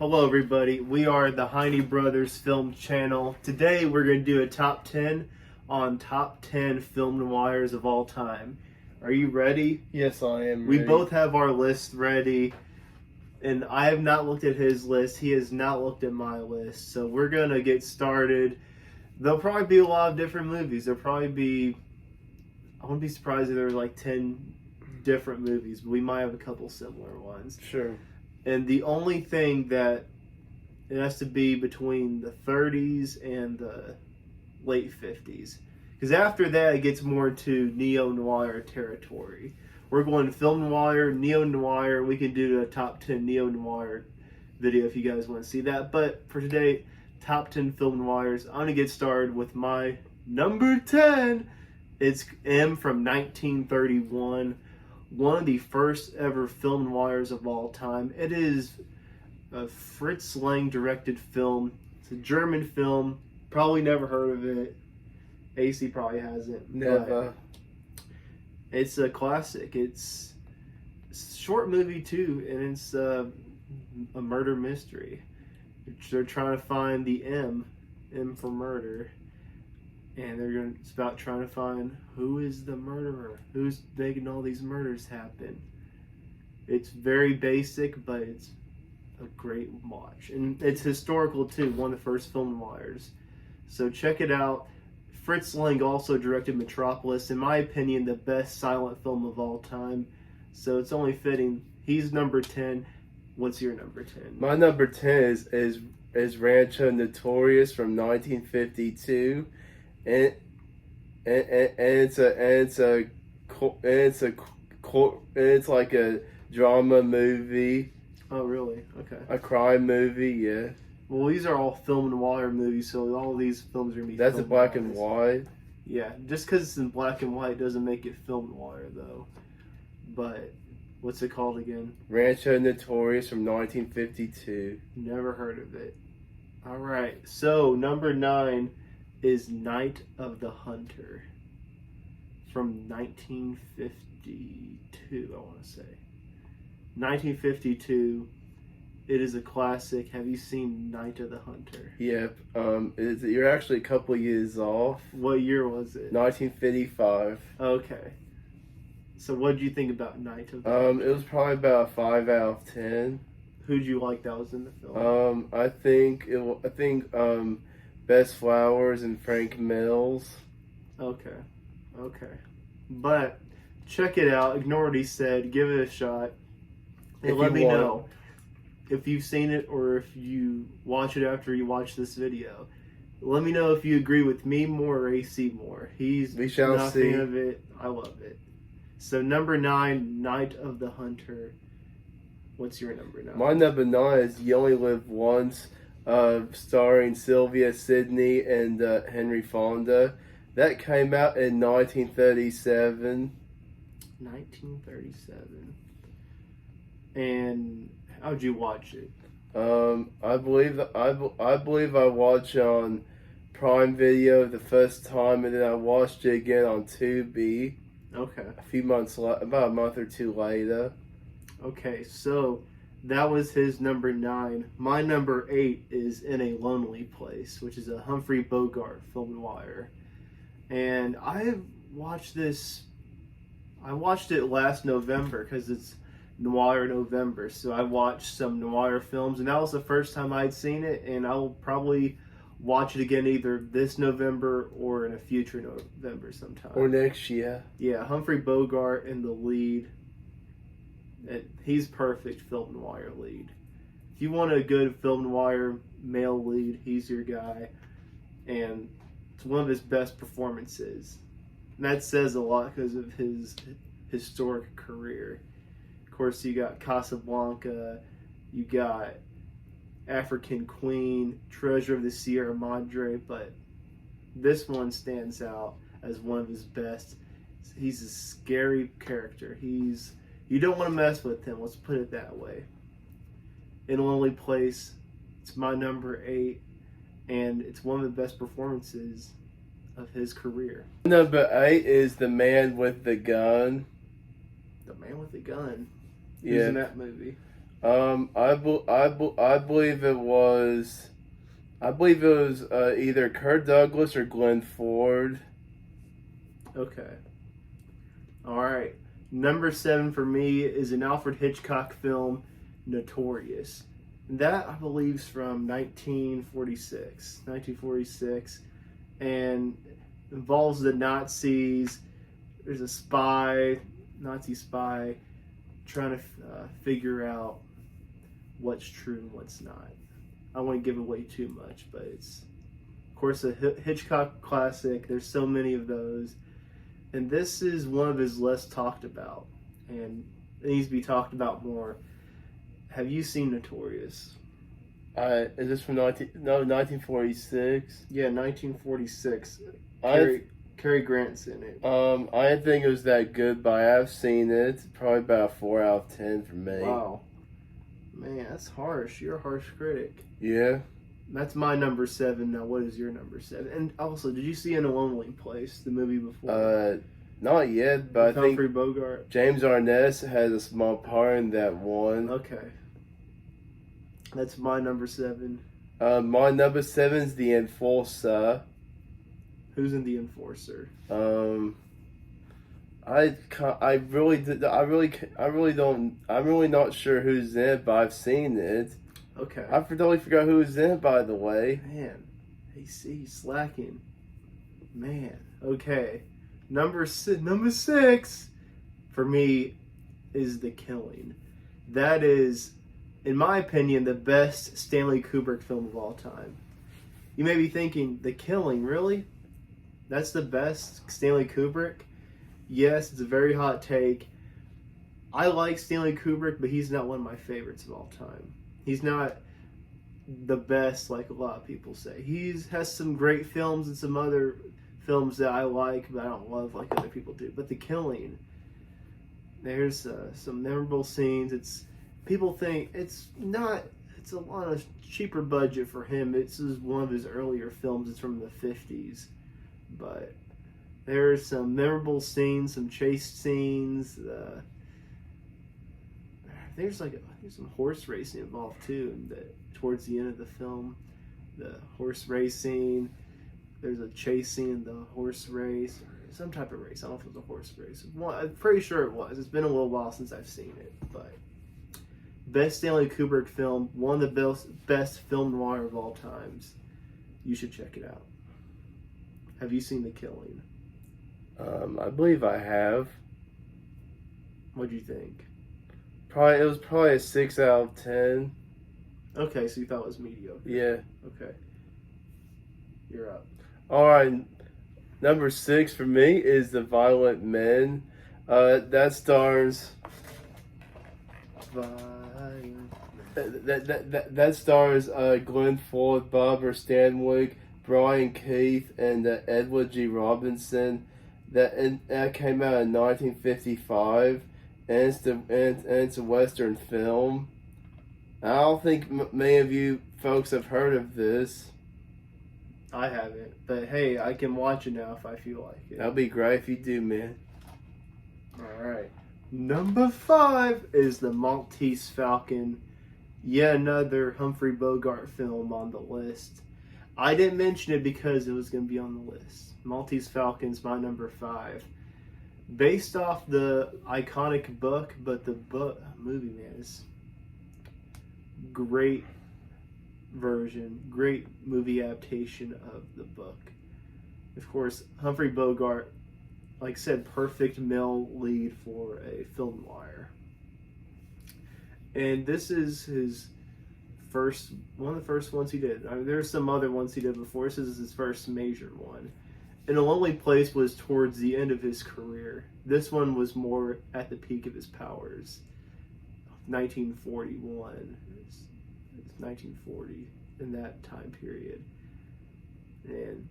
Hello everybody, we are the Heine Brothers Film Channel. Today we're going to do a top 10 on top 10 film noirs of all time. Are you ready? Yes, I am We ready. both have our list ready, and I have not looked at his list, he has not looked at my list, so we're going to get started. There'll probably be a lot of different movies. There'll probably be, I wouldn't be surprised if there were like 10 different movies, but we might have a couple similar ones. Sure. And the only thing that it has to be between the 30s and the late 50s. Because after that, it gets more into neo-noir territory. We're going film noir, neo-noir. We can do a top 10 neo-noir video if you guys want to see that. But for today, top 10 film noirs. I'm going to get started with my number 10. It's M from 1931. One of the first ever film noirs of all time. It is a Fritz Lang directed film. It's a German film. Probably never heard of it. AC probably hasn't. Never. It's a classic. It's a short movie too, and it's a murder mystery. They're trying to find the M for murder. And it's about trying to find who is the murderer, who's making all these murders happen. It's very basic, but it's a great watch. And it's historical too, one of the first film noirs. So check it out. Fritz Lang also directed Metropolis, in my opinion, the best silent film of all time. So it's only fitting. He's number 10. What's your number 10? My number 10 is Rancho Notorious from 1952. And it's like a drama movie. Oh, really? Okay. A crime movie, yeah. Well, these are all film noir movies, so all of these films are going to be That's film a black noirs. and white. Yeah, just because it's in black and white doesn't make it film noir, though. But what's it called again? Rancho Notorious from 1952. Never heard of it. All right, so number 9 is Night of the Hunter from 1952, I want to say. 1952. It is a classic. Have you seen Night of the Hunter? Yep. You're actually a couple years off. What year was it? 1955. Okay. So what did you think about Night of the Hunter? It was probably about a 5 out of 10. Who'd you like that was in the film? I think Best Flowers and Frank Mills. Okay. But check it out. Ignore what he said. Give it a shot. And let me know if you've seen it or if you watch it after you watch this video. Let me know if you agree with me more or AC more. We shall not a see. fan of it. I love it. So number 9, Night of the Hunter. What's your number 9? My number 9 is You Only Live Once, starring Sylvia Sidney and Henry Fonda. That came out in 1937. 1937. And how'd you watch it? I believe I watched on Prime Video the first time, and then I watched it again on Tubi. Okay. A few months about a month or two later. Okay, so that was his number 9. My number 8 is In a Lonely Place, which is a Humphrey Bogart film noir. And I watched it last November because it's Noir November. So I watched some noir films, and that was the first time I'd seen it, and I'll probably watch it again either this November or in a future November sometime. Or next year. Yeah, Humphrey Bogart in the lead. He's perfect film noir lead. If you want a good film noir male lead, he's your guy. And it's one of his best performances. And that says a lot because of his historic career. Of course, you got Casablanca, you got African Queen, Treasure of the Sierra Madre, but this one stands out as one of his best. He's a scary character. You don't want to mess with him, let's put it that way. In a Lonely Place, it's my number 8, and it's one of the best performances of his career. Number 8 is The Man with the Gun. The Man with the Gun. Yeah. Who's in that movie? I believe it was. I believe it was either Kirk Douglas or Glenn Ford. Okay. All right. Number 7 for me is an Alfred Hitchcock film, Notorious. That, I believe, is from 1946. 1946. And involves the Nazis. There's a spy, Nazi spy, trying to figure out what's true and what's not. I don't want to give away too much, but it's, of course, a Hitchcock classic. There's so many of those. And this is one of his less talked about, and it needs to be talked about more. Have you seen Notorious? Is this from 1946? Yeah, 1946. I Cary Grant's in it. I didn't think it was that good, but I have seen it. Probably about a 4 out of 10 for me. Wow. Man, that's harsh. You're a harsh critic. Yeah. That's my number 7. Now, what is your number 7? And also, did you see In a Lonely Place, the movie before? Not yet, but I think Humphrey Bogart. James Arness has a small part in that one. Okay. That's my number 7. My number 7 is The Enforcer. Who's in The Enforcer? I'm really not sure who's in it, but I've seen it. Okay. I totally forgot who was in it, by the way. Man, he's slacking. Man. Okay. Number 6 for me is The Killing. That is, in my opinion, the best Stanley Kubrick film of all time. You may be thinking, The Killing, really? That's the best Stanley Kubrick? Yes, it's a very hot take. I like Stanley Kubrick, but he's not one of my favorites of all time. He's not the best, like a lot of people say. He has some great films and some other films that I like, but I don't love like other people do. But The Killing, there's some memorable scenes. People think it's not. It's a lot of cheaper budget for him. This is one of his earlier films. It's from the 50s, but there's some memorable scenes, some chase scenes. There's some horse racing involved too, towards the end of the film, the horse racing. There's a chase scene in the horse race, or some type of race. I don't know if it was a horse race. I'm pretty sure it was. It's been a little while since I've seen it, but best Stanley Kubrick film, one of the best film noir of all times. You should check it out. Have you seen The Killing? I believe I have. What'd you think? It was probably a 6 out of 10. Okay, so you thought it was mediocre. Yeah. Okay. You're up. Alright, number 6 for me is The Violent Men. That stars that stars Glenn Ford, Barbara Stanwyck, Brian Keith, and Edward G. Robinson. That came out in 1955, and it's a Western film. I don't think many of you folks have heard of this. I haven't, but hey, I can watch it now if I feel like it. That'll be great if you do, man. Alright. Number 5 is The Maltese Falcon. Yet another Humphrey Bogart film on the list. I didn't mention it because it was going to be on the list. Maltese Falcon's my number 5. Based off the iconic book, but the movie, man, is great version, great movie adaptation of the book. Of course, Humphrey Bogart, like I said, perfect male lead for a film noir. And this is his one of the first ones he did. I mean, there's some other ones he did before. This is his first major one. And A Lonely Place was towards the end of his career. This one was more at the peak of his powers. 1941. It's 1940 in that time period. And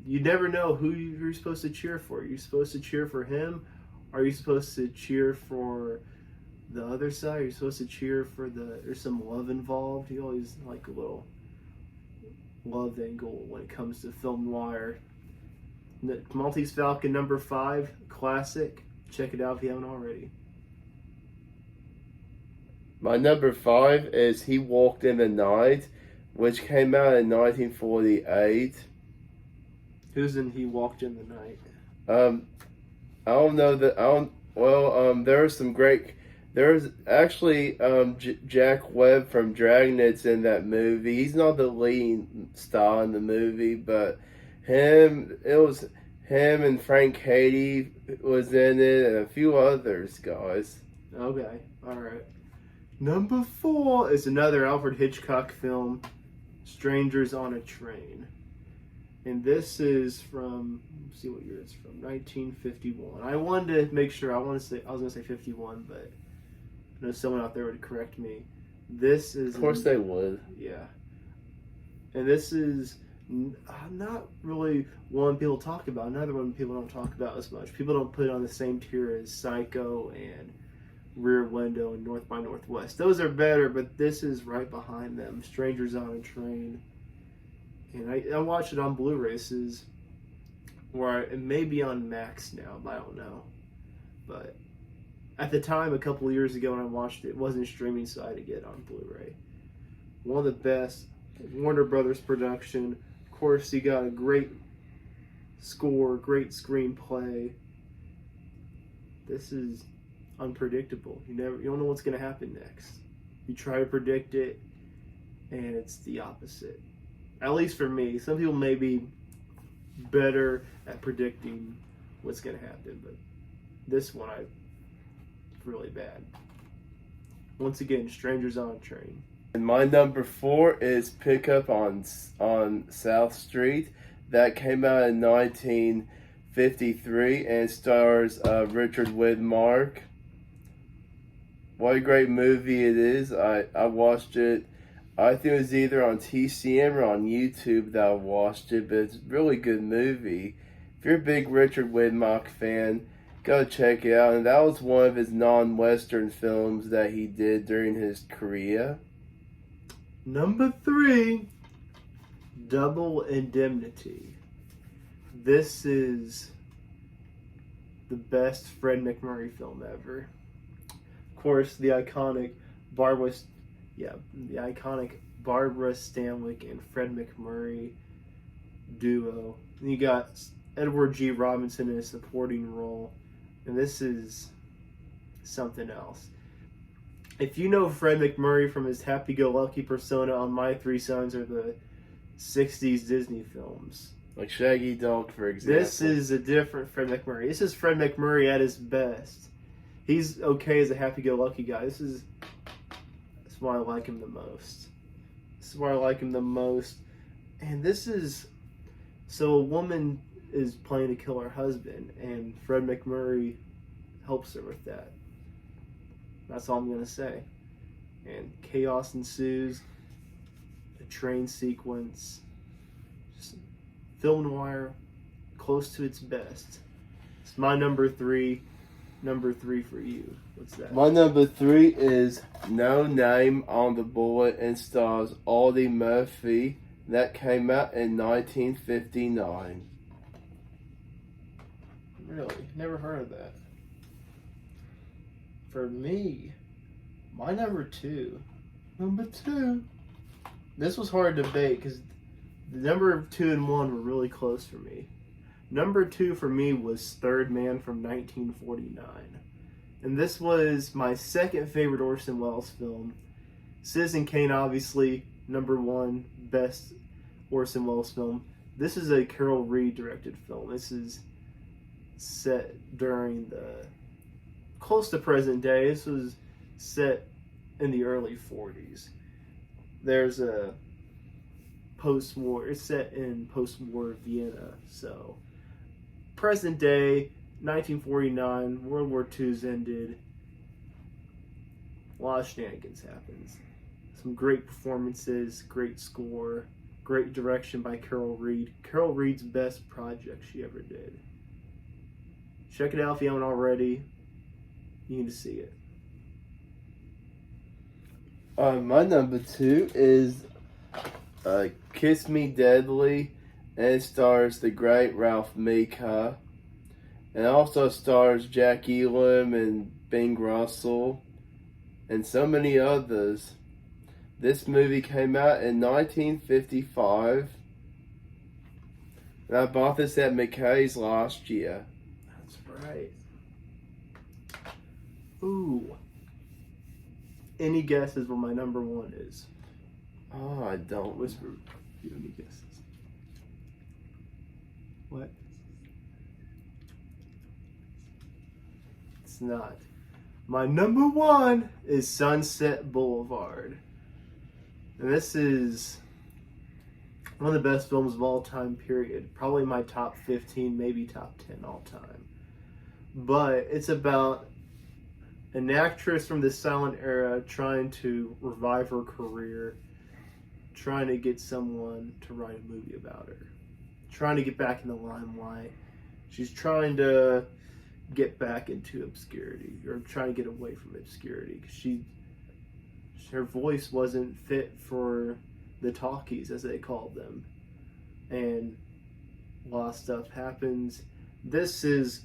you never know who you're supposed to cheer for. Are you supposed to cheer for him? Are you supposed to cheer for the other side? Are you supposed to cheer for there's some love involved? You always like a little love angle when it comes to film noir. Maltese Falcon number 5, classic. Check it out if you haven't already. My number 5 is He Walked in the Night, which came out in 1948. Who's in He Walked in the Night? I don't know that. I don't. Well, there's some great. There's actually Jack Webb from Dragnet's in that movie. He's not the lead star in the movie, but it was him and Frank Cady was in it, and a few others guys. Okay, all right. Number 4 is another Alfred Hitchcock film, Strangers on a Train. And this is from, let's see what year it's from, 1951. I wanted to make sure, I was going to say 51, but I know someone out there would correct me. This is... Of course they would. Yeah. And this is not really one people talk about. Another one people don't talk about as much. People don't put it on the same tier as Psycho and Rear Window and North by Northwest. Those are better, but this is right behind them. Strangers on a Train. And I watched it on Blu-ray. This is where it may be on Max now, but I don't know. But at the time, a couple of years ago when I watched it, it wasn't streaming, so I had to get it on Blu-ray. One of the best Warner Brothers production. Of course, you got a great score, great screenplay. This is unpredictable. You don't know what's going to happen next. You try to predict it, and it's the opposite. At least for me. Some people may be better at predicting what's going to happen, but this one, really bad. Once again, Strangers on a Train. And my number 4 is Pickup on South Street. That came out in 1953 and stars Richard Widmark. What a great movie it is. I watched it. I think it was either on TCM or on YouTube that I watched it, but it's a really good movie. If you're a big Richard Widmark fan, go check it out. And that was one of his non-Western films that he did during his career. Number 3, Double Indemnity. This is the best Fred MacMurray film ever. Of course, the iconic Barbara Stanwyck and Fred MacMurray duo. And you got Edward G. Robinson in a supporting role, and this is something else. If you know Fred MacMurray from his happy-go-lucky persona on My Three Sons or the 60s Disney films, like Shaggy Dog, for example. This is a different Fred MacMurray. This is Fred MacMurray at his best. He's okay as a happy-go-lucky guy. That's why I like him the most. And this is... So a woman is planning to kill her husband, and Fred MacMurray helps her with that. That's all I'm going to say. And chaos ensues. A train sequence. Just film noir, close to its best. It's my number 3. Number 3 for you. What's that? My number 3 is No Name on the Bullet and stars Audie Murphy. That came out in 1959. Really? Never heard of that. For me, my number 2. Number 2. This was hard to debate because the number 2 and 1 were really close for me. Number 2 for me was Third Man from 1949. And this was my second favorite Orson Welles film. Citizen Kane, obviously, number 1 best Orson Welles film. This is a Carol Reed directed film. This is set during the close to present day. This was set in the early 40s. There's a post-war, it's set in post-war Vienna, so present day, 1949, World War II's ended. A lot of shenanigans happens. Some great performances, great score, great direction by Carol Reed. Carol Reed's best project she ever did. Check it out if you haven't already. You need to see it. My number 2 is Kiss Me Deadly, and it stars the great Ralph Mika, and also stars Jack Elam and Bing Russell. and so many others. This movie came out in 1955, and I bought this at McKay's last year. That's right. Ooh. Any guesses what my number one is? Oh, I don't. Whisper. If you have any guesses. What? It's not. My number one is Sunset Boulevard. And this is one of the best films of all time, period. Probably my top 15, maybe top 10 all time. But it's about an actress from the silent era trying to revive her career, trying to get someone to write a movie about her, trying to get back in the limelight. She's trying to get back into obscurity, or trying to get away from obscurity, because her voice wasn't fit for the talkies, as they called them, and a lot of stuff happens. This is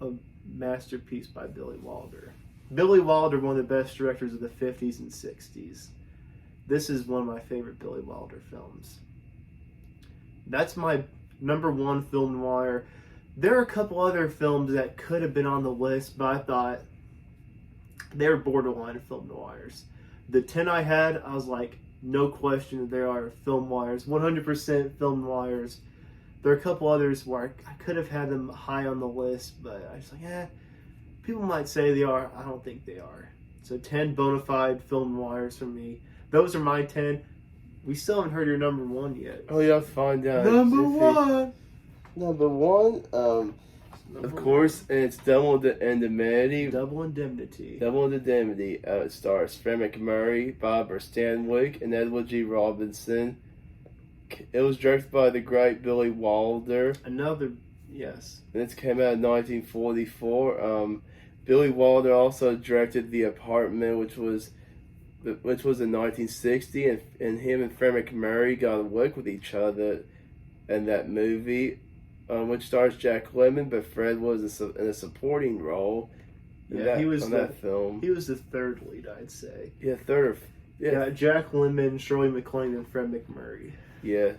a masterpiece by Billy Wilder. Billy Wilder, one of the best directors of the 50s and 60s. This is one of my favorite Billy Wilder films. That's my number one film noir. There are a couple other films that could have been on the list, but I thought they were borderline film noirs. The 10 I had, I was like, no question that there are film noirs, 100% film noirs. There are a couple others where I could have had them high on the list, but I was like, people might say they are. I don't think they are. So 10 bona fide film noirs for me. Those are my 10. We still haven't heard your number one yet. Oh, yeah, I'll find out. Number one. Number one, of course, and it's Double Indemnity. Double Indemnity. Double Indemnity. It stars Fred MacMurray, Barbara Stanwyck, and Edward G. Robinson. It was directed by the great Billy Wilder. Yes. And it came out in 1944. Billy Wilder also directed The Apartment, which was in 1960, and him and Fred MacMurray got to work with each other in that movie, which stars Jack Lemmon, but Fred was in a supporting role. He was that film. He was the third lead, I'd say. Yeah, third. Yeah, Jack Lemmon, Shirley MacLaine, and Fred MacMurray. Yeah.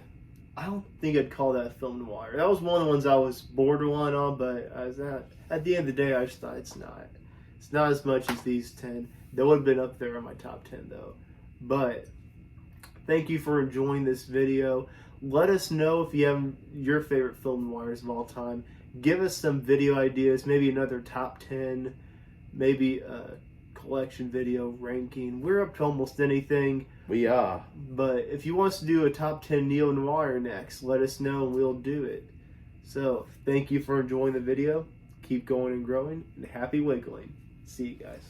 I don't think I'd call that film noir. That was one of the ones I was borderline on, but at the end of the day, I just thought it's not. It's not as much as these 10. They would have been up there in my top 10, though. But thank you for enjoying this video. Let us know if you have your favorite film noirs of all time. Give us some video ideas, maybe another top 10, maybe a collection video ranking. We're up to almost anything. We are. But if you want us to do a top 10 neo-noir next, let us know and we'll do it. So, thank you for enjoying the video. Keep going and growing, and happy wiggling. See you guys.